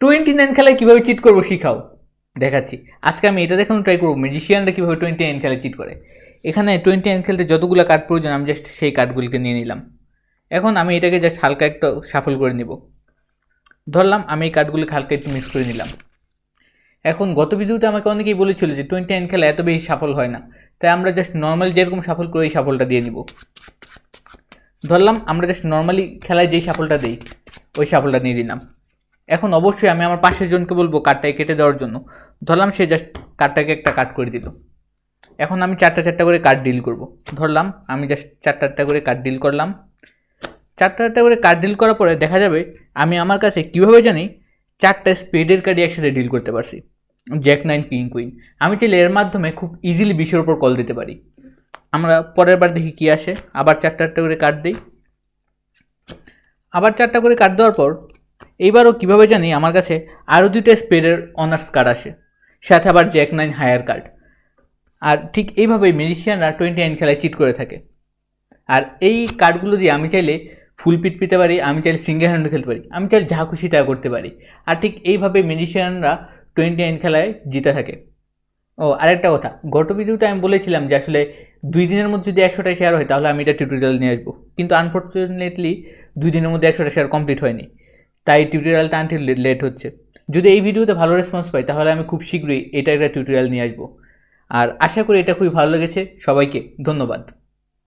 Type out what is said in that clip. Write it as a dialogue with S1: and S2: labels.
S1: 29 খেলায় কীভাবে চিট করবো শিখাও, দেখাচ্ছি। আজকে আমি এটা দেখানো ট্রাই করবো ম্যাজিশিয়ানরা কীভাবে 29 খেলায় চিট করে। এখানে 29 খেলতে যতগুলো কার্ড প্রয়োজন আমি জাস্ট সেই কার্ডগুলিকে নিয়ে নিলাম। এখন আমি এটাকে জাস্ট হালকা একটু শাফল করে নিব। ধরলাম আমি এই কার্ডগুলিকে হালকা একটু মিক্স করে নিলাম। এখন গত ভিডিওতে আমাকে অনেকেই বলেছিল যে 29 খেলা এত বেশি সাফল হয় না, তাই আমরা জাস্ট নর্মাল যেরকম সাফল করে এই সাফলটা দিয়ে নিব। ধরলাম আমরা জাস্ট নর্মালি খেলায় যেই সাফলটা দিই ওই সাফলটা নিয়ে দিলাম। এখন অবশ্যই আমি আমার পাশের জনকে বলবো কার্ডটাকে কেটে দেওয়ার জন্য। ধরলাম সে জাস্ট কার্ডটাকে একটা কাট করে দিল। এখন আমি চারটা করে কার্ড ডিল করব। ধরলাম আমি জাস্ট চারটা করে কার্ড ডিল করলাম। চারটা করে কার্ড ডিল করার পরে দেখা যাবে আমি আমার কাছে কীভাবে জানি 4টা স্পেডের কার্ডই একসাথে ডিল করতে পারছি, জ্যাক 9 কিং কুইন। আমি চাইলে এর মাধ্যমে খুব ইজিলি 20-এর ওপর কল দিতে পারি। আমরা পরের বার দেখি কী আসে। আবার চারটা করে কার্ড দিই। আবার 4টা করে কার্ড দেওয়ার পর এইবারও কীভাবে জানি আমার কাছে আরও 2টা স্পেডের অনার্স কার্ড আসে, সাথে আবার জ্যাক 9 হায়ার কার্ড। আর ঠিক এইভাবেই ম্যাজিশিয়ানরা 29 খেলায় চিট করে থাকে। আর এই কার্ডগুলো দিয়ে আমি চাইলে ফুল পিট পেতে পারি, আমি চাইলে সিঙ্গেল হ্যান্ডও খেলতে পারি, আমি চাইলে যা খুশি তা করতে পারি। আর ঠিক এইভাবে ম্যাজিশিয়ানরা 29 খেলায় জিতে থাকে। ও আরেকটা কথা, গত ভিডিওতে আমি বলেছিলাম যে আসলে 2 দিনের মধ্যে যদি 100টা শেয়ার হয় তাহলে আমি এটা টিউটোরিয়াল নিয়ে আসবো, কিন্তু আনফর্চুনেটলি 2 দিনের মধ্যে 100টা শেয়ার কমপ্লিট হয়নি, তাই টিউটোরিয়ালটা আনতে লেট হচ্ছে। যদি এই ভিডিওতে ভালো রেসপন্স পাই তাহলে আমি খুব শীঘ্রই এটা একটা টিউটোরিয়াল নিয়ে আসবো। আর আশা করি এটা খুবই ভালো লেগেছে। সবাইকে ধন্যবাদ।